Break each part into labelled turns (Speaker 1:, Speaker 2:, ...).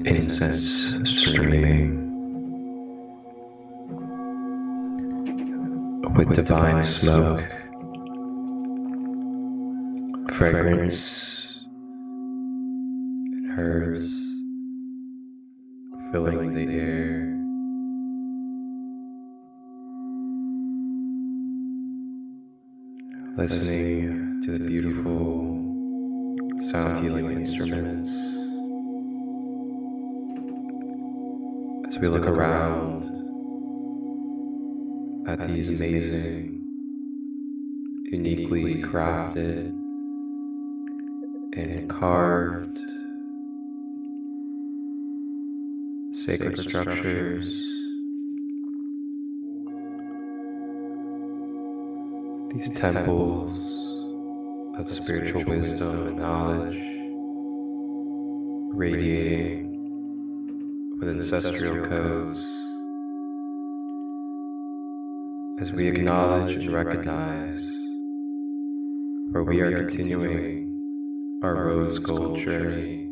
Speaker 1: Incense streaming with divine smoke, fragrance, and herbs filling the air. Listening to the beautiful sound healing instruments. As we look around at these amazing, uniquely crafted and carved sacred structures, these temples of spiritual wisdom and knowledge, radiating with ancestral codes, as we acknowledge and recognize where we are continuing our rose gold journey.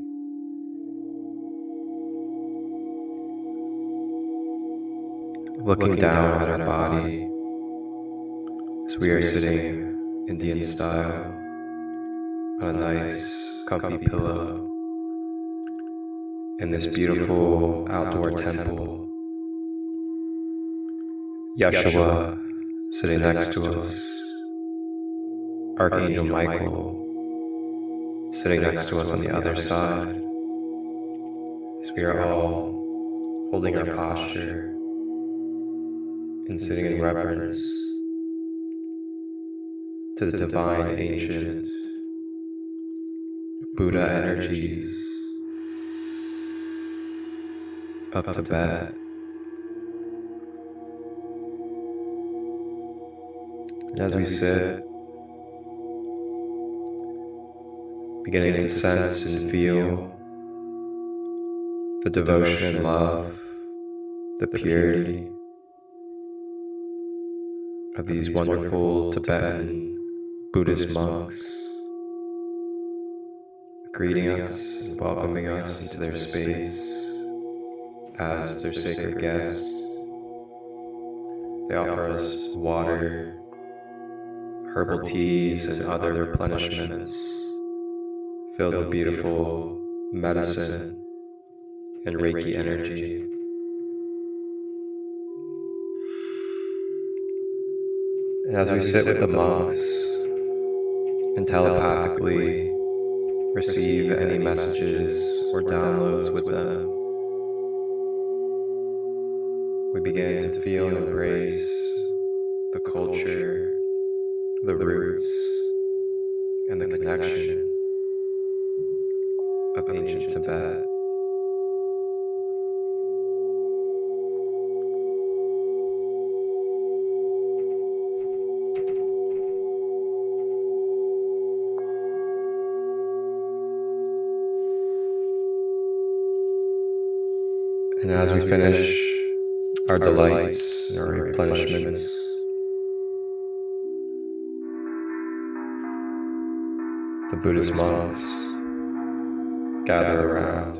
Speaker 1: Looking down at our body as we are sitting Indian style on a nice comfy pillow in this beautiful outdoor temple. Yeshua sitting next to us, Archangel Michael sitting next to us on the other side, as we are all holding our posture and sitting in reverence to the divine ancient Buddha energies of Tibet. And as we sit, beginning to sense and feel the devotion and love, the purity of these wonderful Tibetan Buddhist monks, greeting us and welcoming us into their space as their sacred guests. They offer us water, herbal teas, and other replenishments filled with beautiful medicine and Reiki energy. And as we sit with the monks and telepathically receive any messages or downloads with them, we begin to feel and embrace the culture, the roots, and the connection of ancient Tibet. And as we finish our delights and our replenishments, the Buddhist monks gather around.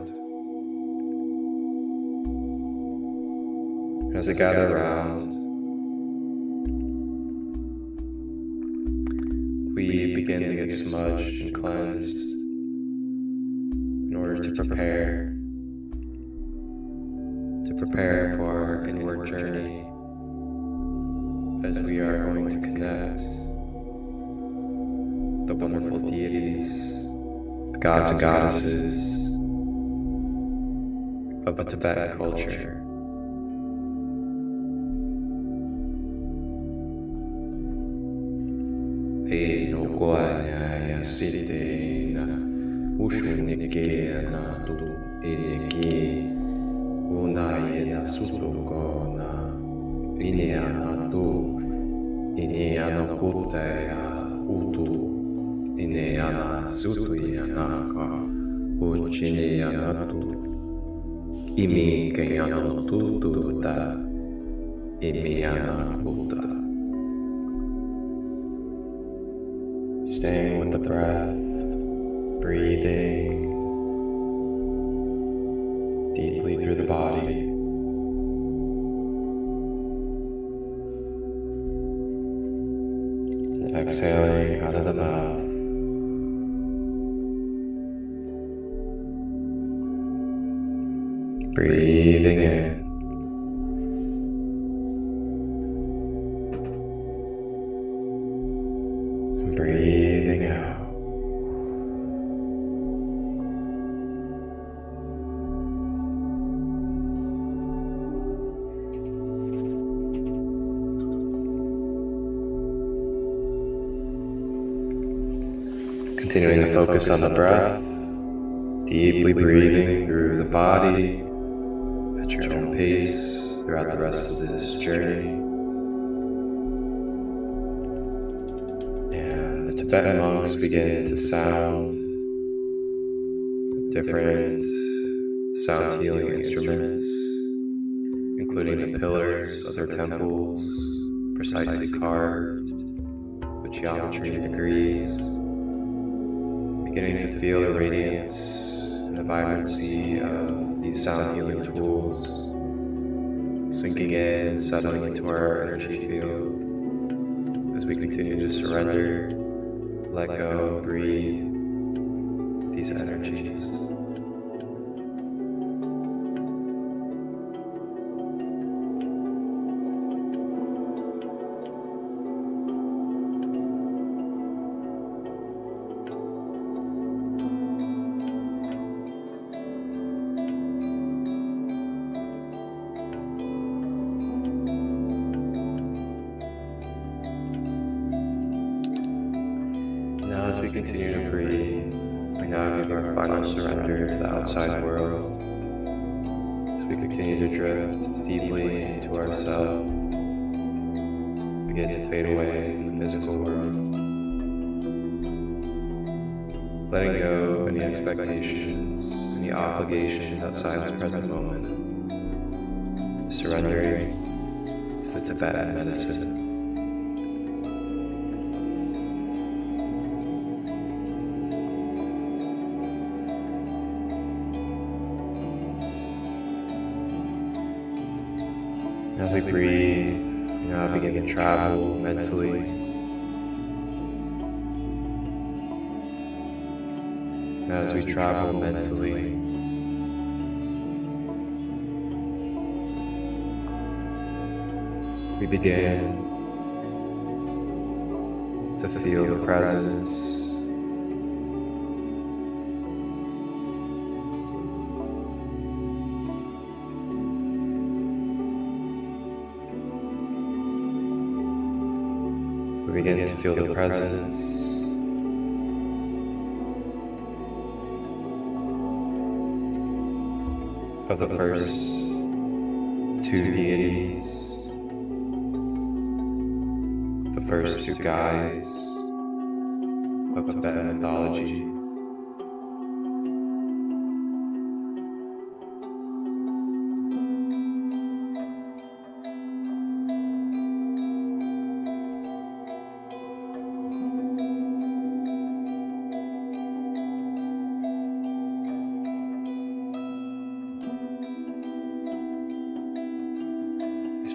Speaker 1: As they gather around, we begin to get smudged and cleansed in order to prepare for our inward journey, as we are going to connect with the wonderful deities, the gods and goddesses of the Tibetan culture. Unayena sutokona, ineana tu, ineana kutaya utu, ineana sutuyanaka, Uchineyanatu, Imi Kayanotuta, Imianakuta. Staying with the breath, breathing deeply through the body. And exhaling out of the mouth. Breathing in. And breathing out. Continuing to focus on the breath, deeply breathing through the body at your own pace throughout the rest of this journey. And the Tibetan monks begin to sound different sound healing instruments, including the pillars of their temples, precisely carved with geometry and degrees. Beginning to feel the radiance and the vibrancy of these sound healing tools sinking in and settling into our energy field as we continue to surrender, let go, breathe these energies. As we continue to breathe, we now give our final surrender to the outside world. As we continue to drift deeply into ourselves, begin to fade away from the physical world. Letting go of any expectations, any obligations outside the present moment. Surrendering to the Tibetan medicine. As we breathe, we now begin to travel mentally. As we travel mentally, we begin to feel the presence We begin to feel the presence of the first two deities, the first two guides of Tibetan mythology.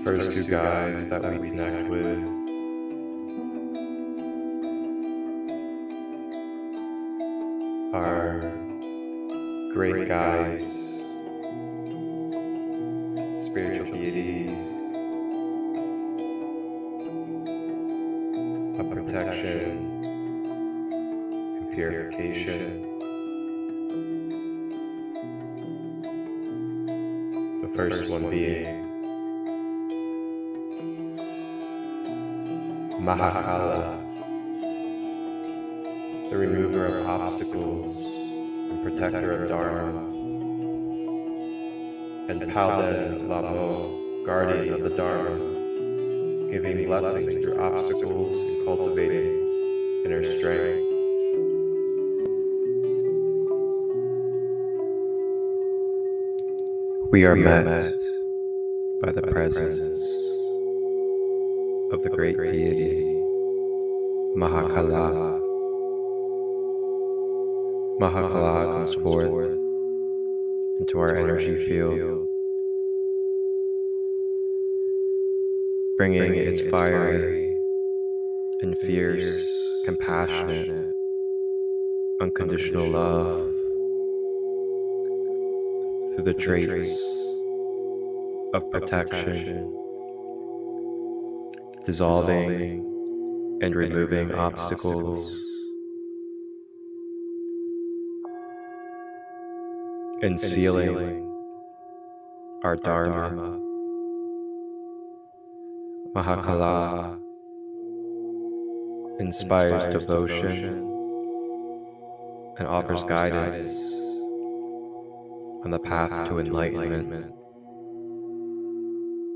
Speaker 1: First two guides that we connect with are great guides, spiritual deities of protection and purification. The first one being Mahakala, the remover of obstacles and protector of Dharma, and Palden Lamo, guardian of the Dharma, giving blessings through obstacles and cultivating inner strength. We are met by the presence of the great deity, Mahakala. Mahakala comes forth into our energy field, bringing its fiery and fierce, compassionate, unconditional love through the traits of protection, dissolving and removing obstacles, and sealing our Dharma. Mahakala inspires devotion and offers guidance on the path to enlightenment.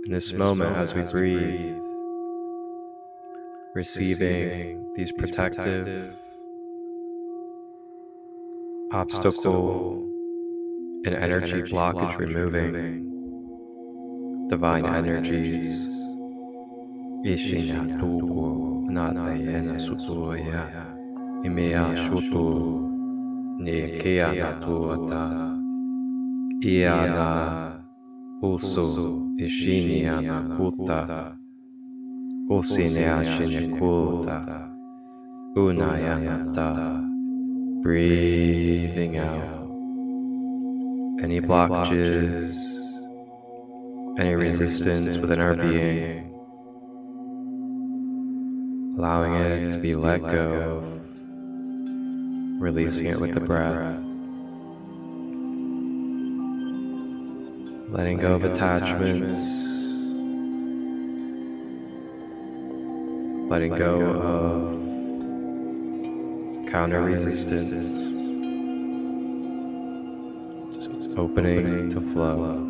Speaker 1: In this moment, as we breathe, receiving these protective, obstacle, and energy blockage removing divine energies. Ishina tuko natayena sutuya imea shutu nekea natuata iana uso ishinia nakuta usinea shinekulta unayanata. Breathing out any blockages, any resistance within our being, allowing it to be let go, releasing it with the breath, letting go of attachments, letting go of counter resistance, just opening to flow.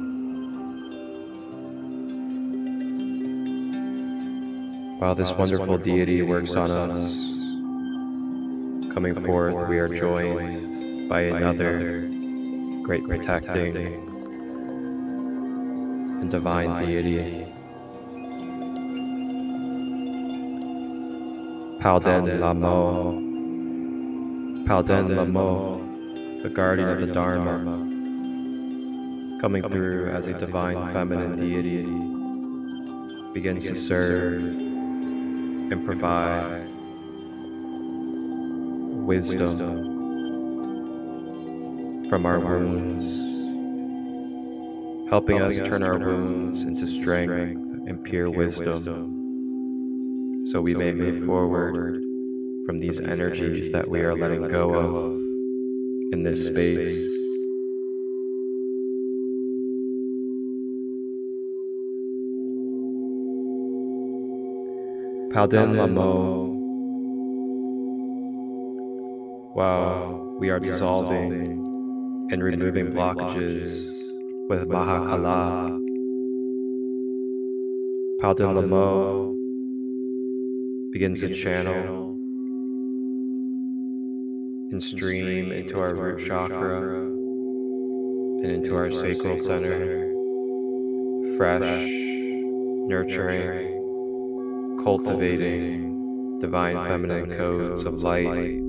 Speaker 1: While this wonderful deity works on us, coming forth, we are joined by another great protecting and divine deity, Palden Lamo. Palden Lamo, the guardian of the Dharma, coming through as a divine feminine deity, begins to serve and provide wisdom from our wounds, helping us turn our wounds into strength and pure wisdom, so we may move forward from these energies that we are letting go of in this space. Palden Lamo, while we are dissolving and removing blockages with Mahakala, Palden Lamo begins to channel and stream into our root chakra and into our sacral center, fresh, nurturing, cultivating divine feminine codes of light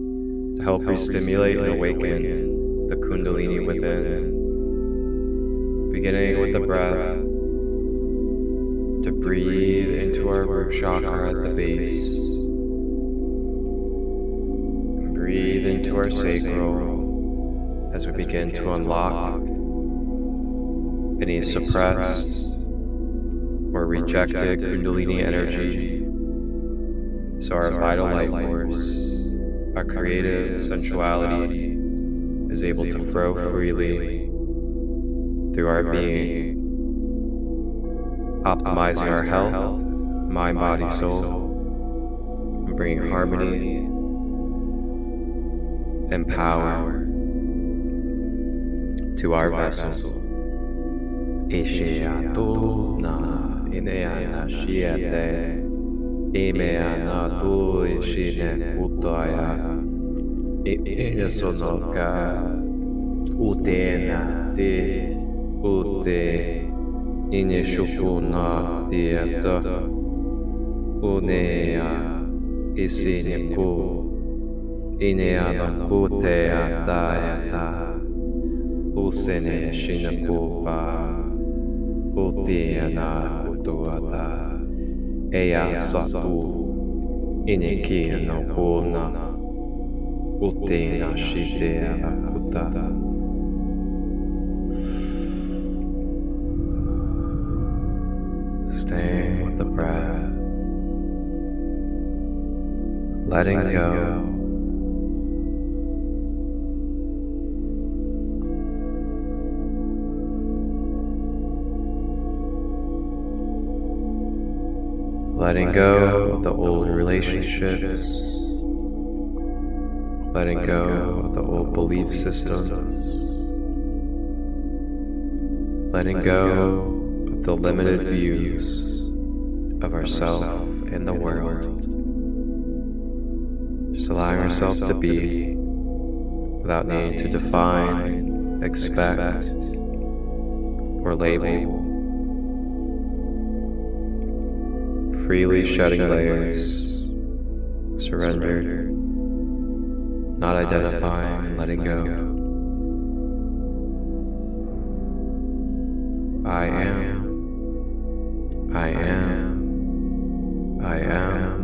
Speaker 1: to help re-stimulate and awaken the Kundalini within. Beginning with the breath, to breathe into our root chakra at the base. Breathe into our sacral as we begin to unlock any suppressed or rejected Kundalini energy, so our vital life force, our creative sensuality, is able to flow freely through our being, optimizing our health, mind, body, soul, and bringing harmony and power to our vessel. Ishiatuna ineana shiate imeana tu ishine kutaya inesonoka utena te Ute Ineshukuna Dieta Unea Isiniku Ineanakute Atayata Usene Shinakupa Utiana Kutuata Ea Satu Ineki no Kuna Utina Shitea Akuta. Staying with the breath, letting go. Letting go of the old relationships, letting go of the old belief systems, letting go of the limited views of ourselves and the world. Just allowing ourselves to be without needing to define, expect, or label. Freely shedding layers, surrendered, not identifying and letting go. I am, I am, I am.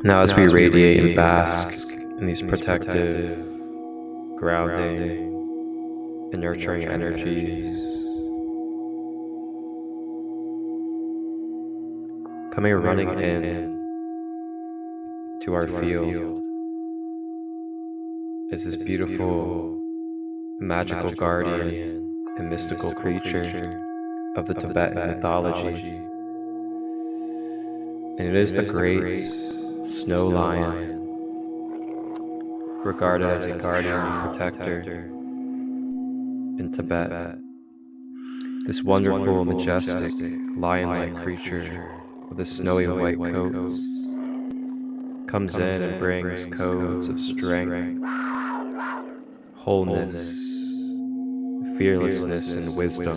Speaker 1: Now as we radiate and bask in these protective, grounding, and nurturing energies, coming running in to our field is this beautiful, magical guardian and mystical creature of the Tibetan mythology. And it is the great snow lion, regarded as a guardian and protector in Tibet. This wonderful, majestic, lion-like creature with a snowy white coat comes in and brings codes of strength, wholeness, fearlessness, and wisdom.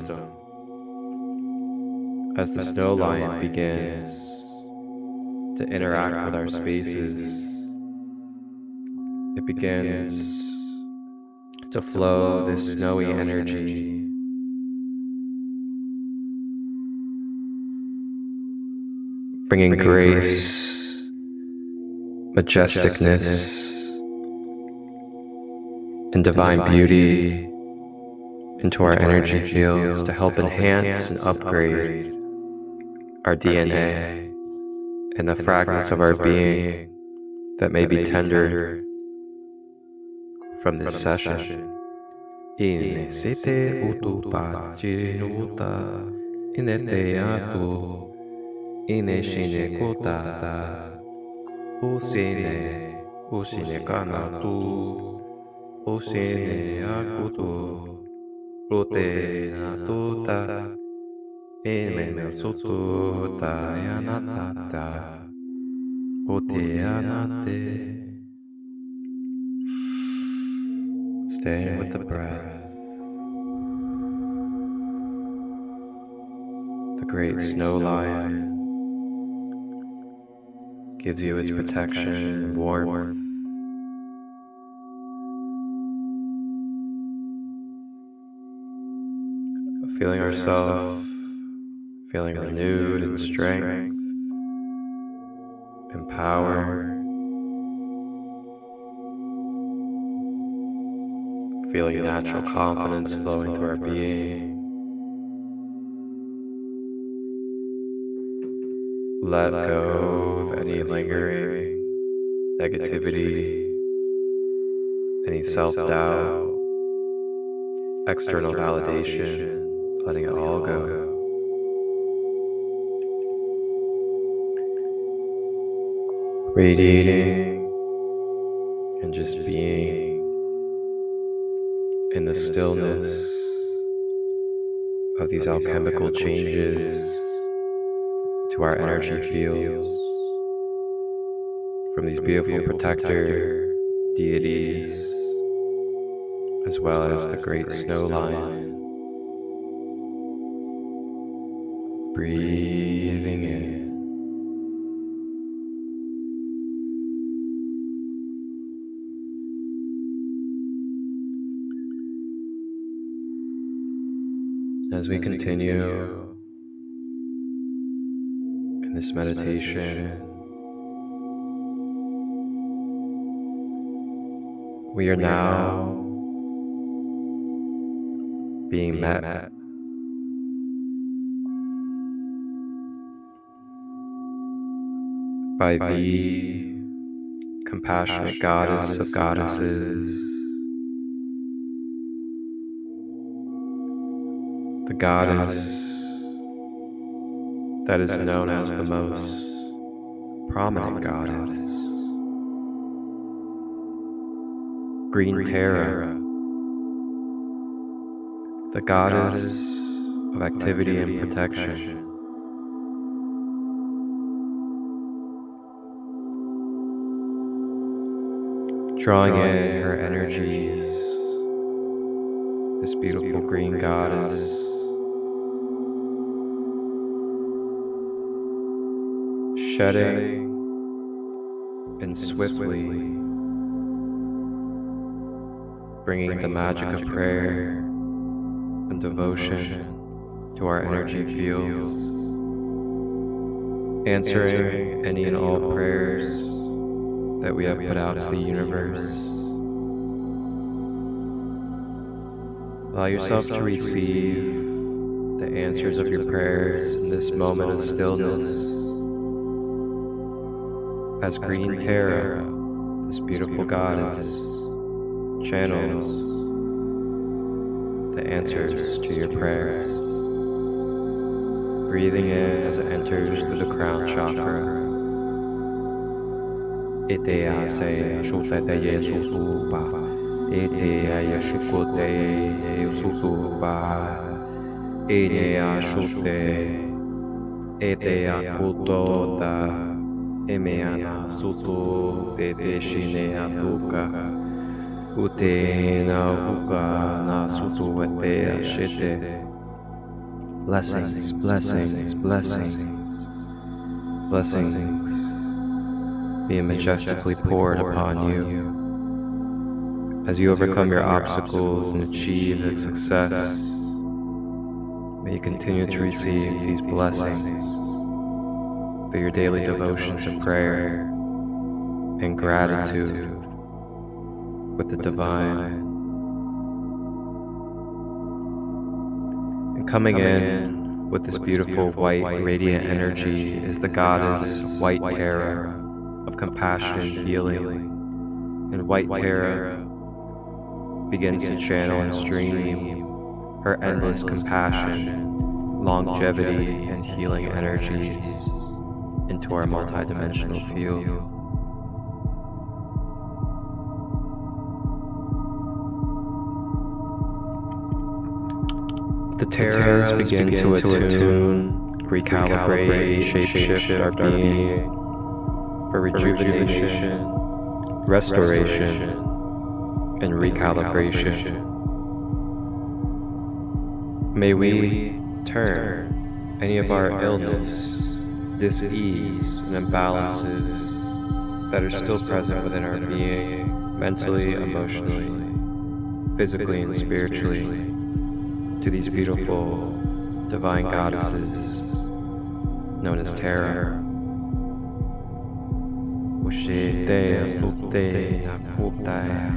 Speaker 1: As the snow lion begins to interact with our spaces, it begins to flow this snowy energy bringing grace, majesticness, and divine beauty into our energy fields to help enhance and upgrade our DNA and the fragments of our being that may be tender from this session. In sete utupa chinuta ineteatu ineshine kotata usine kanatu usine akutu rote natuta Emena soto tayanatata oteanate. Staying with the breath. The great snow lion gives you its protection and warmth. Feeling ourselves feeling renewed in strength and power, feeling natural confidence flowing through our being. Let go of any lingering negativity, any self-doubt, external validation, letting it all go. Radiating and just being in the stillness of these alchemical changes to our energy fields from these beautiful protector deities, as well as the great snow line. Breathing in. As we continue in this meditation, we are now being met by the compassionate goddess of goddesses, the goddess that is known as the most prominent goddess, Green Terra, the goddess of activity and protection. Drawing in her energies, this beautiful green goddess, shedding and swiftly bringing the magic of prayer and devotion to our energy fields, answering any and all prayers that we have put out to the universe. Allow yourself to receive the answers of your prayers in this moment of stillness, as Green Terra, this beautiful goddess, channels the answers to your prayers. Breathing in as it enters through the crown chakra. Ete a se shutete Yesu pa. Ete a yeshikote Yesu pa. Ene a shute. Ete a kutota. Emeana sutu te shine atuka. Ute na uka na sutu ete a shite. Blessings, blessings, blessings, blessings being majestically poured upon you as you overcome your obstacles and achieve success. May you continue to receive these blessings through your daily devotions of prayer and gratitude with the divine. And coming in with this beautiful white radiant energy is the goddess White Terra of compassion and healing. And White Terra begins to channel and stream her endless compassion, longevity, and healing energies into our multidimensional field. The Terras begin to attune, recalibrate, shapeshift our being for rejuvenation, restoration, and recalibration. May we turn any of our illness, dis-ease, and imbalances that are still present within our being, mentally, emotionally, physically, and spiritually, to these beautiful divine goddesses known as Terra. Ushite sute nakutaya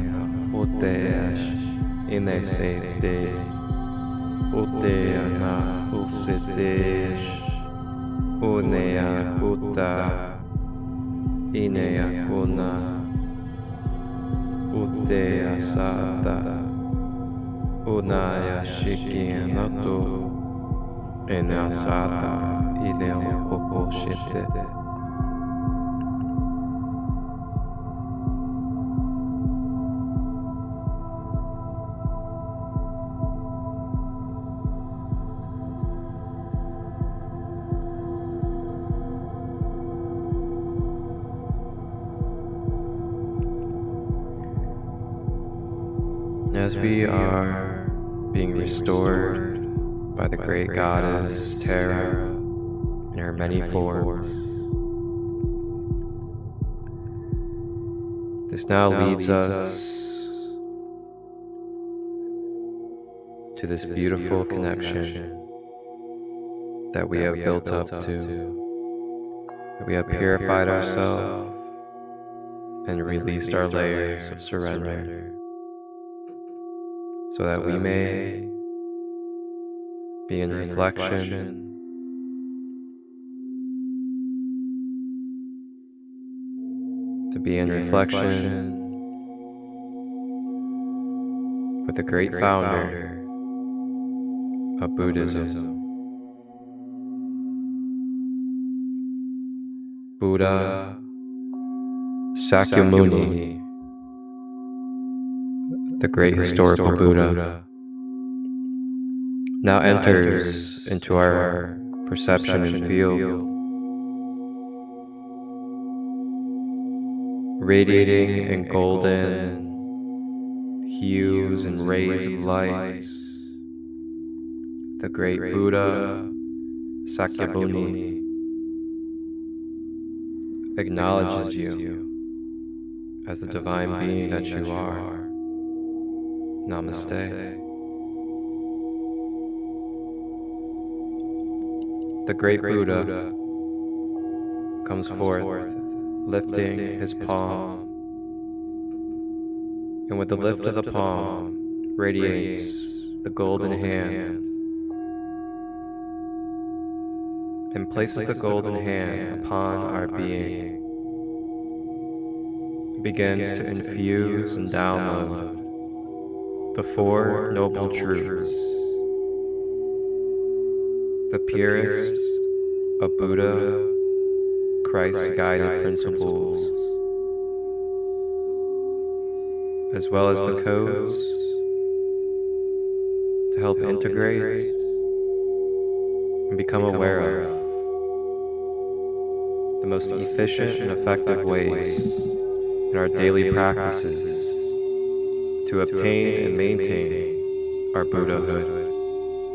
Speaker 1: uteash inesete uteana usetesh unea kuta inea kuna utea sata unaya shikinatu enea sata inea poposhite. As we are being restored by the great goddess Terra in her many forms, this now leads us to this beautiful connection that we have built up to, that we have purified ourselves and released our layers of surrender, so that we may be in reflection to be in reflection with the great founder of Buddhism, Buddha Sakyamuni, the great historical Buddha, now enters into our perception and field, radiating in golden hues and rays of light. The great Buddha Sakyamuni acknowledges you as the divine being that you are. Namaste. The great Buddha comes forth, lifting his palm, and with the lift of the palm radiates the golden hand, and places the golden hand upon our being, begins to infuse and download the Four Noble Truths, the purest of Buddha Christ guided principles, as well as the codes to help integrate and become aware of the most efficient and effective ways in our daily practices to obtain and maintain our Buddhahood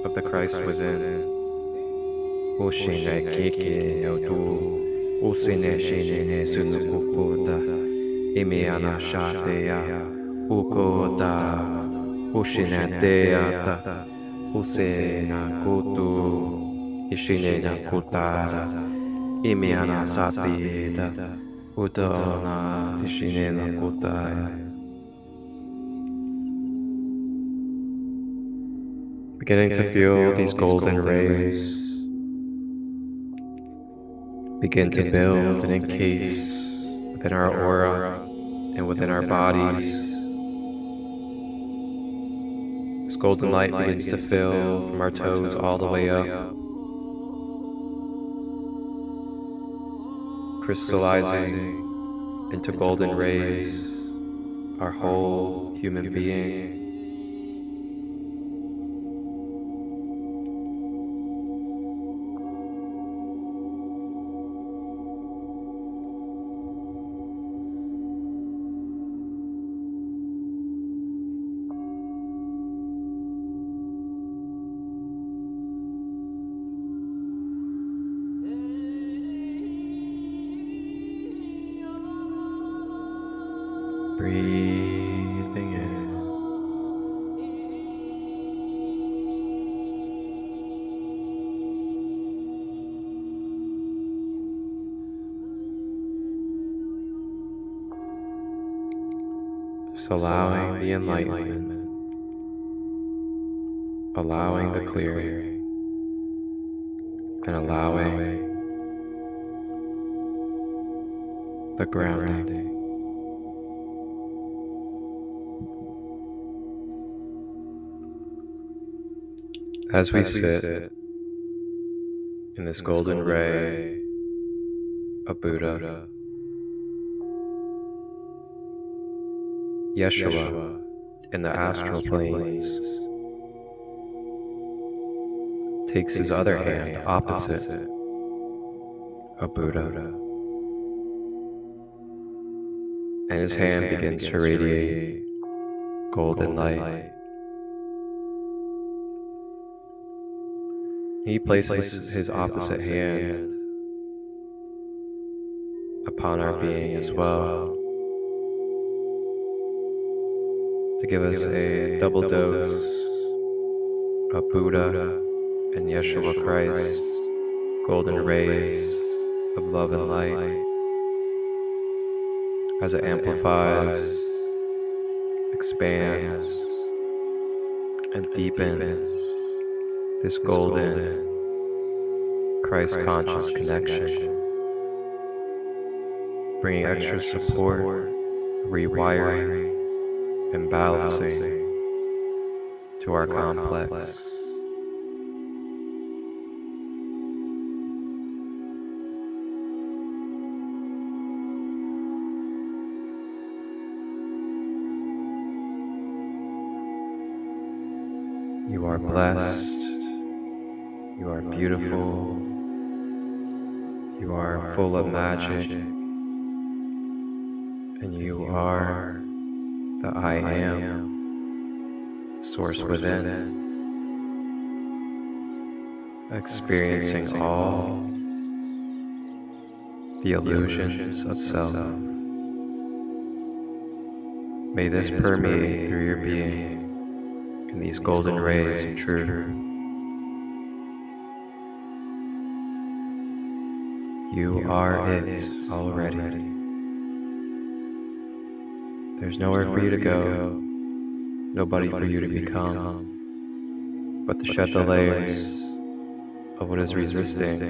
Speaker 1: of the Christ within. Oshine keke otu, usine shine sunukuputa, imiana shatea, ukota, ushine deata, usena kutu, ishine kutara, imiana satieta, utona, ishine kutaya. Beginning to feel these golden rays begin to build and encase within our aura and within our bodies. This golden light begins to fill from our toes all the way up, crystallizing into golden rays our whole human being. Breathing in, just allowing the enlightenment, allowing the clearing, and allowing the grounding. As we sit in this golden ray of Buddha, Yeshua in the astral planes takes his other hand opposite of Buddha, and his hand begins to radiate golden light. He places his opposite hand upon our being as well, to give us a double dose of Buddha and Yeshua Christ, golden rays of love and light, as it amplifies, expands, and deepens this golden Christ conscious connection, bringing extra support, rewiring, and balancing to our complex. You are blessed, you are beautiful, you are full of magic, and you are the I Am, source within, experiencing all the illusions of self. May this permeate through your being in these golden rays of truth. You are it already. There's nowhere for you to go, nobody for you to become, but to shed the layers of what is resisting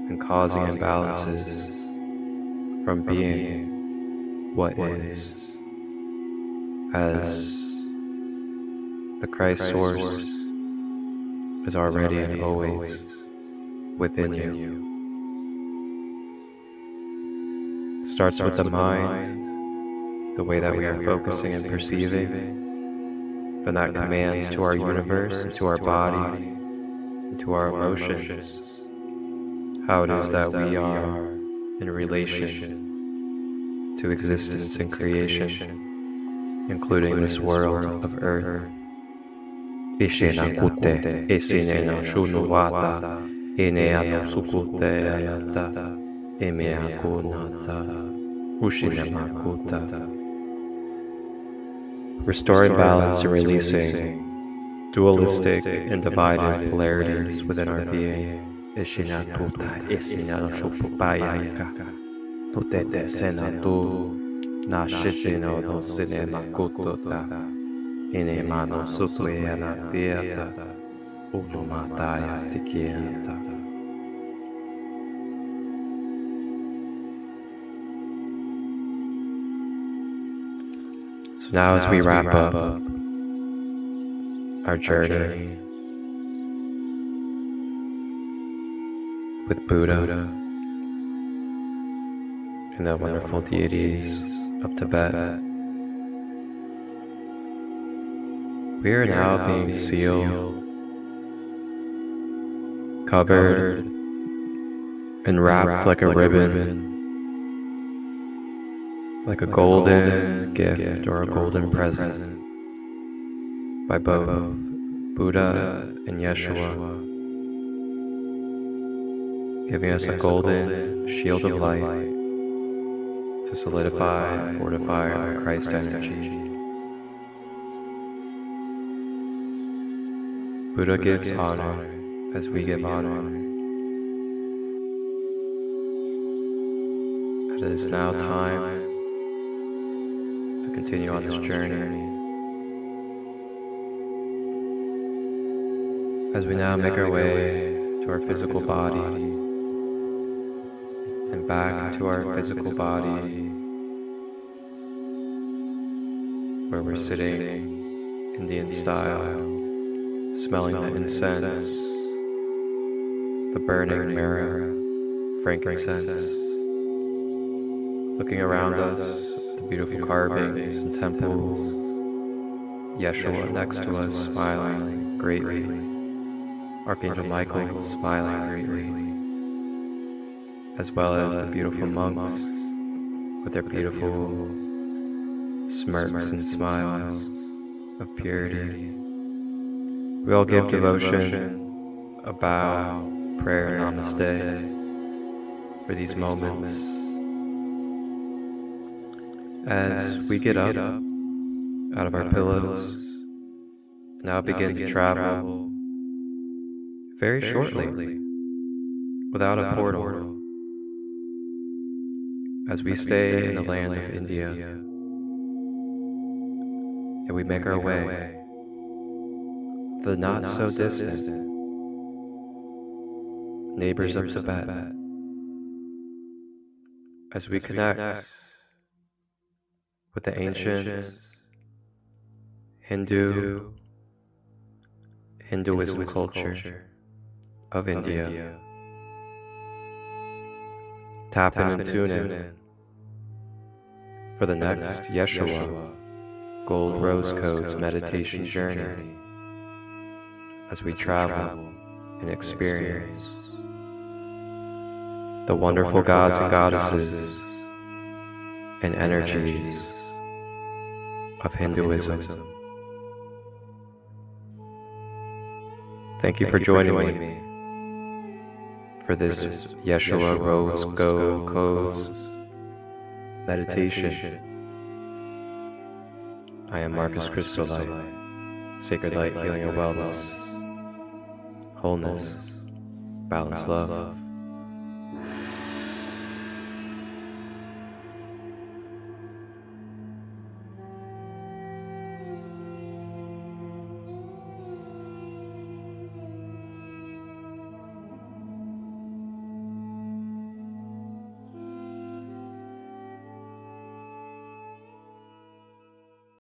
Speaker 1: and causing imbalances from being what is, as the Christ source is already and always within you. Starts with the mind, the way that we are focusing and perceiving, then that commands to our universe, to our body, and to our emotions, how it is that we are in relation to existence and creation, including this world of earth. Ishena kute, esinena shunuwata, ineano sukute ayata, emeakunata, ushinamakutata. Restoring balance and releasing dualistic and divided polarities within our being. Ishina tuta, esinano shupupayaka, utete senatu, na shitino no sinemakutota. Inemano sutuena dieta, unumataya tikienta. So now as we wrap up our journey with Buddha and the wonderful deities of Tibet, we are now being sealed, covered, and wrapped like a ribbon, like a golden gift or a golden present by both Buddha and Yeshua, giving us a golden shield of light to solidify and fortify our Christ energy. Buddha gives honor as we give honor. It is now time to continue on this journey. As we now make our way to our physical body and back to our physical body, where we're sitting Indian style, smelling the incense, the burning myrrh, frankincense, looking around us at the beautiful carvings and temples, Yeshua next to us smiling greatly, Archangel Michael smiling greatly, as well as the beautiful monks with their beautiful smirks and smiles of purity. We all give devotion, a bow, prayer, namaste for these moments. As we get up out of our pillows, now begin to travel very shortly without a portal, as we stay in the land of India, and we make our way to the not so distant neighbors of Tibet, as we connect with the ancient Hinduism culture of India. Tap in and tune in for the next Yeshua Gold Rose Codes meditation journey, as we travel and experience the wonderful gods and goddesses and energies of Hinduism. Thank you for joining me for this Yeshua Rose Gold Codes meditation. I am Marcus Crystal Light, Sacred Light Healing and Wellness, Wholeness, Balanced Love.